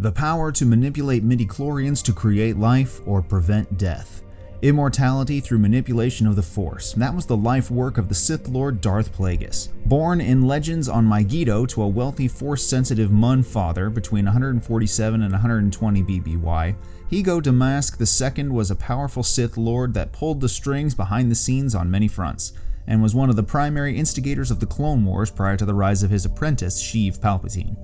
The power to manipulate midichlorians to create life or prevent death. Immortality through manipulation of the Force. That was the life work of the Sith Lord Darth Plagueis. Born in Legends on Megiddo to a wealthy Force-sensitive Mun father between 147 and 120 BBY, Higo Damask II was a powerful Sith Lord that pulled the strings behind the scenes on many fronts, and was one of the primary instigators of the Clone Wars prior to the rise of his apprentice, Sheev Palpatine.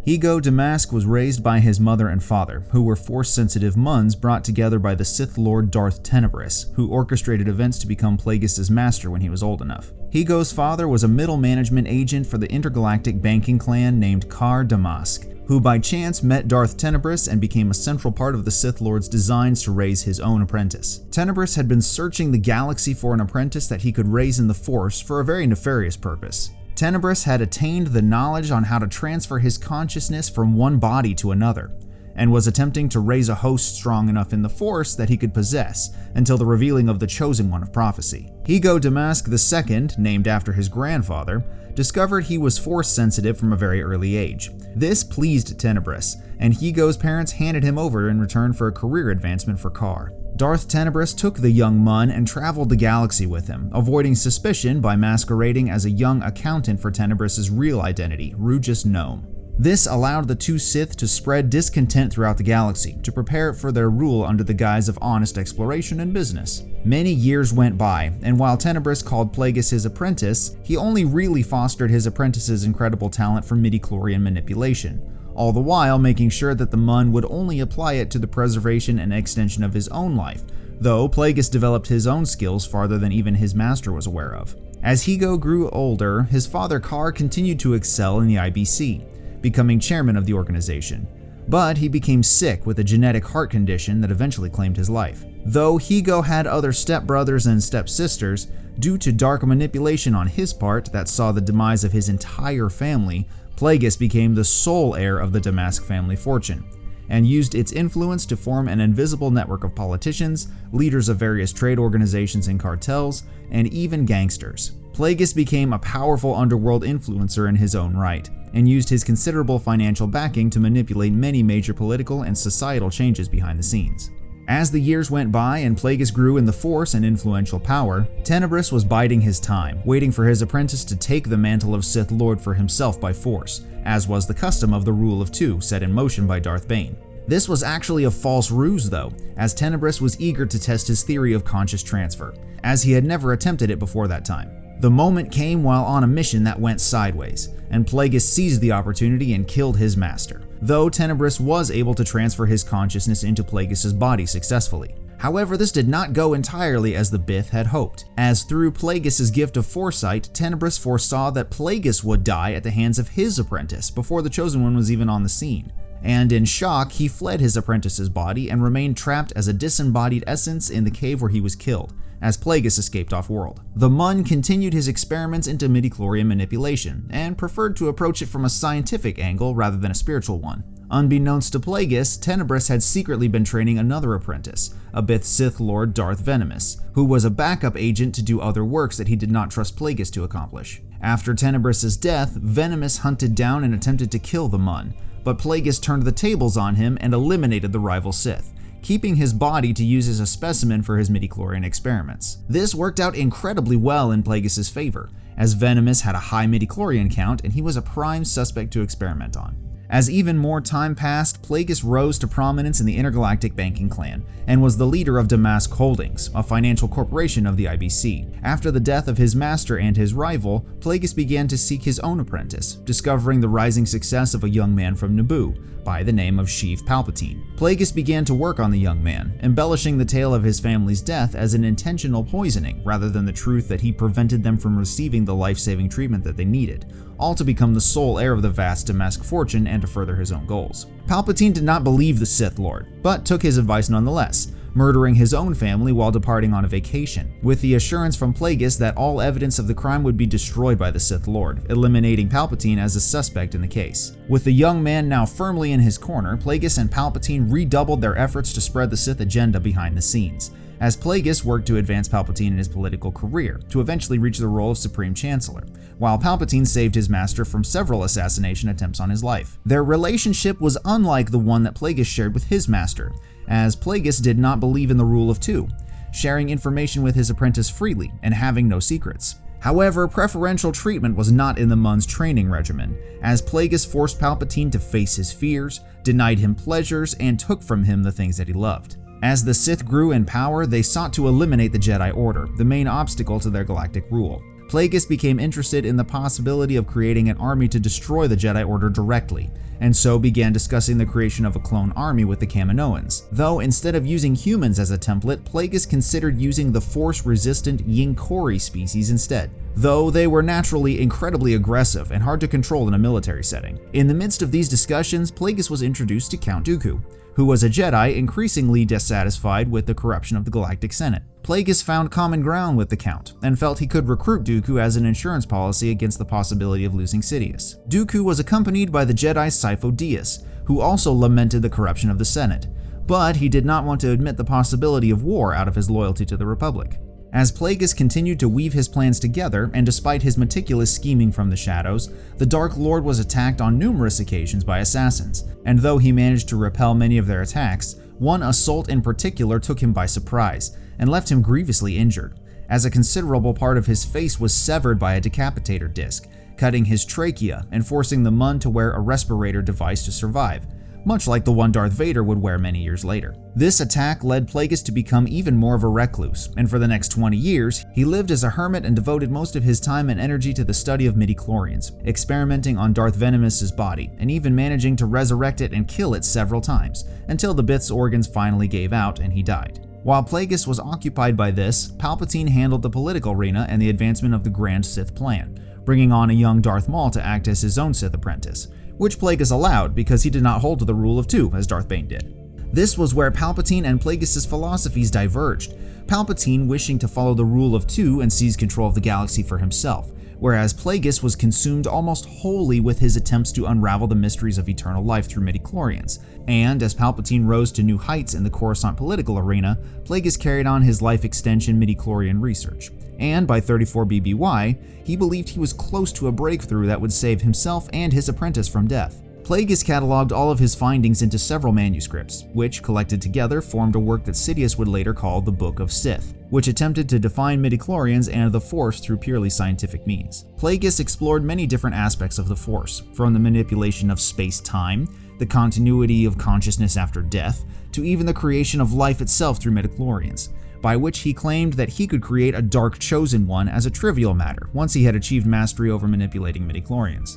Higo Damask was raised by his mother and father, who were Force-sensitive Muns brought together by the Sith Lord Darth Plagueis, who orchestrated events to become Plagueis' master when he was old enough. Higo's father was a middle management agent for the intergalactic banking clan named Car Damask, who by chance met Darth Plagueis and became a central part of the Sith Lord's designs to raise his own apprentice. Plagueis had been searching the galaxy for an apprentice that he could raise in the Force for a very nefarious purpose. Plagueis had attained the knowledge on how to transfer his consciousness from one body to another, and was attempting to raise a host strong enough in the Force that he could possess, until the revealing of the Chosen One of Prophecy. Higo Damask II, named after his grandfather, discovered he was Force-sensitive from a very early age. This pleased Plagueis, and Higo's parents handed him over in return for a career advancement for Car. Darth Plagueis took the young Mun and traveled the galaxy with him, avoiding suspicion by masquerading as a young accountant for Plagueis' real identity, Rugus Gnome. This allowed the two Sith to spread discontent throughout the galaxy, to prepare for their rule under the guise of honest exploration and business. Many years went by, and while Plagueis called Plagueis his apprentice, he only really fostered his apprentice's incredible talent for midichlorian manipulation, all the while making sure that the Mun would only apply it to the preservation and extension of his own life, though Plagueis developed his own skills farther than even his master was aware of. As Higo grew older, his father Car continued to excel in the IBC, becoming chairman of the organization, but he became sick with a genetic heart condition that eventually claimed his life. Though Higo had other stepbrothers and stepsisters, due to dark manipulation on his part that saw the demise of his entire family, Plagueis became the sole heir of the Damask family fortune, and used its influence to form an invisible network of politicians, leaders of various trade organizations and cartels, and even gangsters. Plagueis became a powerful underworld influencer in his own right, and used his considerable financial backing to manipulate many major political and societal changes behind the scenes. As the years went by and Plagueis grew in the Force and influential power, Plagueis was biding his time, waiting for his apprentice to take the mantle of Sith Lord for himself by force, as was the custom of the Rule of Two set in motion by Darth Bane. This was actually a false ruse though, as Plagueis was eager to test his theory of conscious transfer, as he had never attempted it before that time. The moment came while on a mission that went sideways, and Plagueis seized the opportunity and killed his master, though Plagueis was able to transfer his consciousness into Plagueis' body successfully. However, this did not go entirely as the Bith had hoped, as through Plagueis' gift of foresight, Plagueis foresaw that Plagueis would die at the hands of his apprentice before the Chosen One was even on the scene. And in shock, he fled his apprentice's body and remained trapped as a disembodied essence in the cave where he was killed, as Plagueis escaped off-world. The Mun continued his experiments into midichlorian manipulation, and preferred to approach it from a scientific angle rather than a spiritual one. Unbeknownst to Plagueis, Plagueis had secretly been training another apprentice, a Bith Sith Lord Darth Venomous, who was a backup agent to do other works that he did not trust Plagueis to accomplish. After Plagueis' death, Venomous hunted down and attempted to kill the Mun, but Plagueis turned the tables on him and eliminated the rival Sith, keeping his body to use as a specimen for his midichlorian experiments. This worked out incredibly well in Plagueis' favor, as Venomous had a high midichlorian count and he was a prime suspect to experiment on. As even more time passed, Plagueis rose to prominence in the intergalactic banking clan, and was the leader of Damask Holdings, a financial corporation of the IBC. After the death of his master and his rival, Plagueis began to seek his own apprentice, discovering the rising success of a young man from Naboo, by the name of Sheev Palpatine. Plagueis began to work on the young man, embellishing the tale of his family's death as an intentional poisoning rather than the truth that he prevented them from receiving the life-saving treatment that they needed, all to become the sole heir of the vast Damask fortune and to further his own goals. Palpatine did not believe the Sith Lord, but took his advice nonetheless, murdering his own family while departing on a vacation, with the assurance from Plagueis that all evidence of the crime would be destroyed by the Sith Lord, eliminating Palpatine as a suspect in the case. With the young man now firmly in his corner, Plagueis and Palpatine redoubled their efforts to spread the Sith agenda behind the scenes, as Plagueis worked to advance Palpatine in his political career, to eventually reach the role of Supreme Chancellor, while Palpatine saved his master from several assassination attempts on his life. Their relationship was unlike the one that Plagueis shared with his master, as Plagueis did not believe in the rule of two, sharing information with his apprentice freely and having no secrets. However, preferential treatment was not in the Mun's training regimen, as Plagueis forced Palpatine to face his fears, denied him pleasures, and took from him the things that he loved. As the Sith grew in power, they sought to eliminate the Jedi Order, the main obstacle to their galactic rule. Plagueis became interested in the possibility of creating an army to destroy the Jedi Order directly, and so began discussing the creation of a clone army with the Kaminoans. Though instead of using humans as a template, Plagueis considered using the Force-resistant Yinkori species instead, though they were naturally incredibly aggressive and hard to control in a military setting. In the midst of these discussions, Plagueis was introduced to Count Dooku, who was a Jedi increasingly dissatisfied with the corruption of the Galactic Senate. Plagueis found common ground with the Count, and felt he could recruit Dooku as an insurance policy against the possibility of losing Sidious. Dooku was accompanied by the Jedi Sifo Dyas, who also lamented the corruption of the Senate, but he did not want to admit the possibility of war out of his loyalty to the Republic. As Plagueis continued to weave his plans together, and despite his meticulous scheming from the shadows, the Dark Lord was attacked on numerous occasions by assassins, and though he managed to repel many of their attacks, one assault in particular took him by surprise, and left him grievously injured, as a considerable part of his face was severed by a decapitator disc, cutting his trachea and forcing the Mun to wear a respirator device to survive, much like the one Darth Vader would wear many years later. This attack led Plagueis to become even more of a recluse, and for the next 20 years, he lived as a hermit and devoted most of his time and energy to the study of midichlorians, experimenting on Darth Venemous's body, and even managing to resurrect it and kill it several times, until the Bith's organs finally gave out and he died. While Plagueis was occupied by this, Palpatine handled the political arena and the advancement of the Grand Sith Plan, bringing on a young Darth Maul to act as his own Sith apprentice, which Plagueis allowed because he did not hold to the rule of two as Darth Bane did. This was where Palpatine and Plagueis' philosophies diverged, Palpatine wishing to follow the rule of two and seize control of the galaxy for himself, whereas Plagueis was consumed almost wholly with his attempts to unravel the mysteries of eternal life through midichlorians. And as Palpatine rose to new heights in the Coruscant political arena, Plagueis carried on his life extension midichlorian research. And by 34 BBY, he believed he was close to a breakthrough that would save himself and his apprentice from death. Plagueis cataloged all of his findings into several manuscripts, which, collected together, formed a work that Sidious would later call the Book of Sith, which attempted to define midichlorians and the Force through purely scientific means. Plagueis explored many different aspects of the Force, from the manipulation of space-time, the continuity of consciousness after death, to even the creation of life itself through midichlorians, by which he claimed that he could create a Dark Chosen One as a trivial matter once he had achieved mastery over manipulating midichlorians.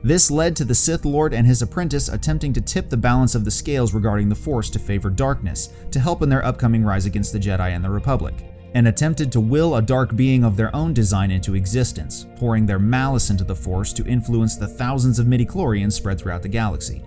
This led to the Sith Lord and his apprentice attempting to tip the balance of the scales regarding the Force to favor darkness, to help in their upcoming rise against the Jedi and the Republic, and attempted to will a dark being of their own design into existence, pouring their malice into the Force to influence the thousands of midichlorians spread throughout the galaxy.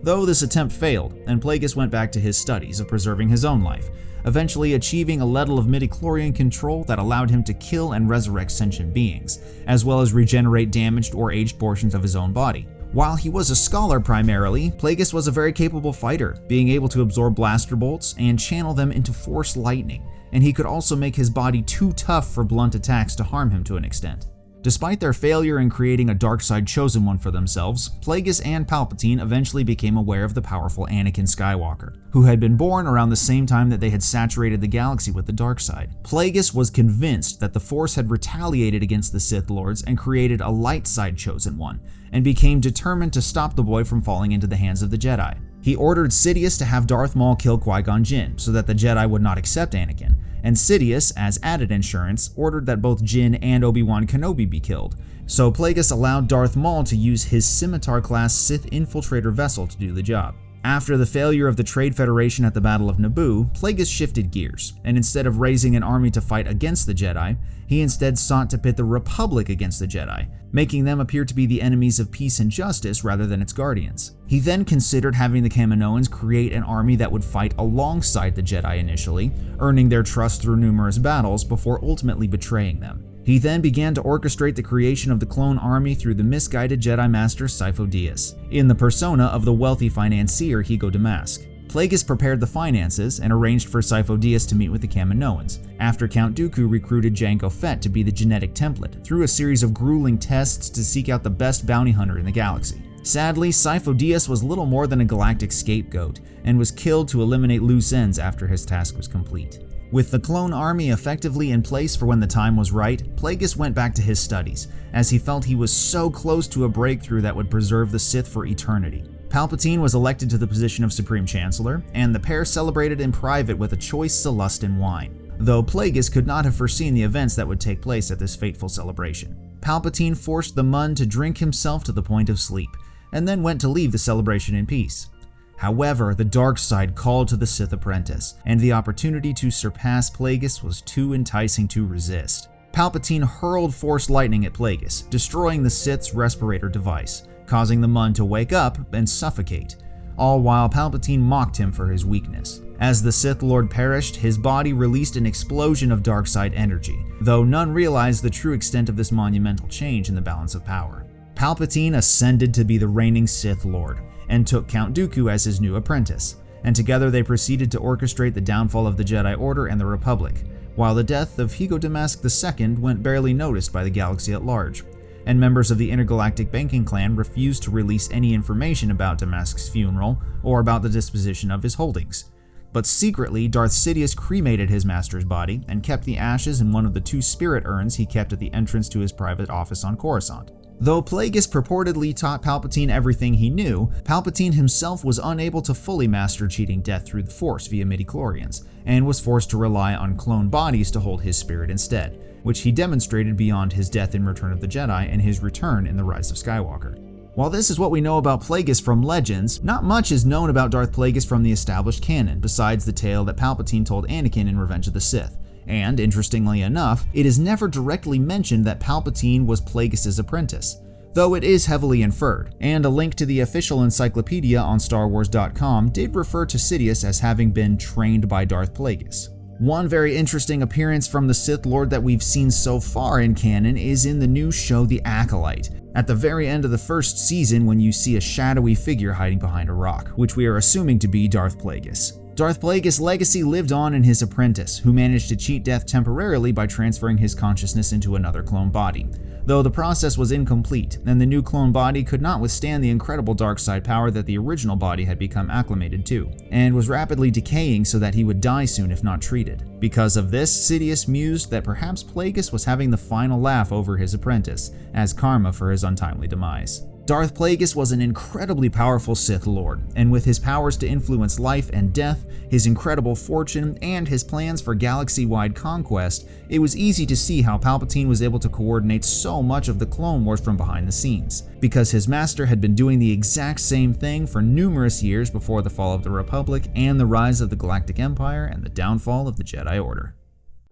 Though this attempt failed, and Plagueis went back to his studies of preserving his own life, eventually achieving a level of midichlorian control that allowed him to kill and resurrect sentient beings, as well as regenerate damaged or aged portions of his own body. While he was a scholar primarily, Plagueis was a very capable fighter, being able to absorb blaster bolts and channel them into Force lightning, and he could also make his body too tough for blunt attacks to harm him to an extent. Despite their failure in creating a dark side chosen one for themselves, Plagueis and Palpatine eventually became aware of the powerful Anakin Skywalker, who had been born around the same time that they had saturated the galaxy with the dark side. Plagueis was convinced that the Force had retaliated against the Sith Lords and created a light side chosen one, and became determined to stop the boy from falling into the hands of the Jedi. He ordered Sidious to have Darth Maul kill Qui-Gon Jinn so that the Jedi would not accept Anakin, and Sidious, as added insurance, ordered that both Jinn and Obi-Wan Kenobi be killed. So Plagueis allowed Darth Maul to use his Scimitar-class Sith infiltrator vessel to do the job. After the failure of the Trade Federation at the Battle of Naboo, Plagueis shifted gears, and instead of raising an army to fight against the Jedi, he instead sought to pit the Republic against the Jedi, making them appear to be the enemies of peace and justice rather than its guardians. He then considered having the Kaminoans create an army that would fight alongside the Jedi initially, earning their trust through numerous battles before ultimately betraying them. He then began to orchestrate the creation of the clone army through the misguided Jedi Master Sifo Dyas, in the persona of the wealthy financier Higo Damask. Plagueis prepared the finances and arranged for Sifo-Dyas to meet with the Kaminoans, after Count Dooku recruited Jango Fett to be the genetic template through a series of grueling tests to seek out the best bounty hunter in the galaxy. Sadly, Sifo-Dyas was little more than a galactic scapegoat and was killed to eliminate loose ends after his task was complete. With the clone army effectively in place for when the time was right, Plagueis went back to his studies, as he felt he was so close to a breakthrough that would preserve the Sith for eternity. Palpatine was elected to the position of Supreme Chancellor, and the pair celebrated in private with a choice Celestin wine, though Plagueis could not have foreseen the events that would take place at this fateful celebration. Palpatine forced the Mun to drink himself to the point of sleep, and then went to leave the celebration in peace. However, the dark side called to the Sith apprentice, and the opportunity to surpass Plagueis was too enticing to resist. Palpatine hurled Force Lightning at Plagueis, destroying the Sith's respirator device, causing the Mun to wake up and suffocate, all while Palpatine mocked him for his weakness. As the Sith Lord perished, his body released an explosion of dark side energy, though none realized the true extent of this monumental change in the balance of power. Palpatine ascended to be the reigning Sith Lord, and took Count Dooku as his new apprentice, and together they proceeded to orchestrate the downfall of the Jedi Order and the Republic, while the death of Higo Damask II went barely noticed by the galaxy at large, and members of the intergalactic banking clan refused to release any information about Damask's funeral or about the disposition of his holdings. But secretly, Darth Sidious cremated his master's body and kept the ashes in one of the 2 spirit urns he kept at the entrance to his private office on Coruscant. Though Plagueis purportedly taught Palpatine everything he knew, Palpatine himself was unable to fully master cheating death through the Force via midichlorians, and was forced to rely on clone bodies to hold his spirit instead, which he demonstrated beyond his death in Return of the Jedi and his return in The Rise of Skywalker. While this is what we know about Plagueis from Legends, not much is known about Darth Plagueis from the established canon, besides the tale that Palpatine told Anakin in Revenge of the Sith. And, interestingly enough, it is never directly mentioned that Palpatine was Plagueis' apprentice, though it is heavily inferred, and a link to the official encyclopedia on StarWars.com did refer to Sidious as having been trained by Darth Plagueis. One very interesting appearance from the Sith Lord that we've seen so far in canon is in the new show The Acolyte, at the very end of the first season when you see a shadowy figure hiding behind a rock, which we are assuming to be Darth Plagueis. Darth Plagueis' legacy lived on in his apprentice, who managed to cheat death temporarily by transferring his consciousness into another clone body, though the process was incomplete, and the new clone body could not withstand the incredible dark side power that the original body had become acclimated to, and was rapidly decaying so that he would die soon if not treated. Because of this, Sidious mused that perhaps Plagueis was having the final laugh over his apprentice, as karma for his untimely demise. Darth Plagueis was an incredibly powerful Sith Lord, and with his powers to influence life and death, his incredible fortune, and his plans for galaxy-wide conquest, it was easy to see how Palpatine was able to coordinate so much of the Clone Wars from behind the scenes, because his master had been doing the exact same thing for numerous years before the fall of the Republic and the rise of the Galactic Empire and the downfall of the Jedi Order.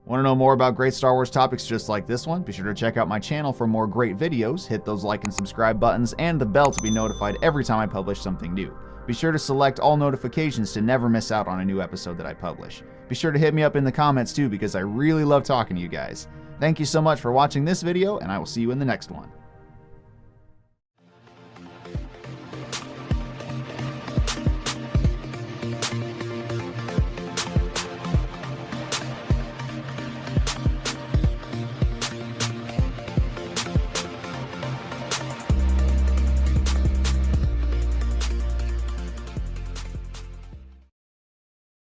Want to know more about great Star Wars topics just like this one? Be sure to check out my channel for more great videos, hit those like and subscribe buttons, and the bell to be notified every time I publish something new. Be sure to select all notifications to never miss out on a new episode that I publish. Be sure to hit me up in the comments too, because I really love talking to you guys. Thank you so much for watching this video, and I will see you in the next one.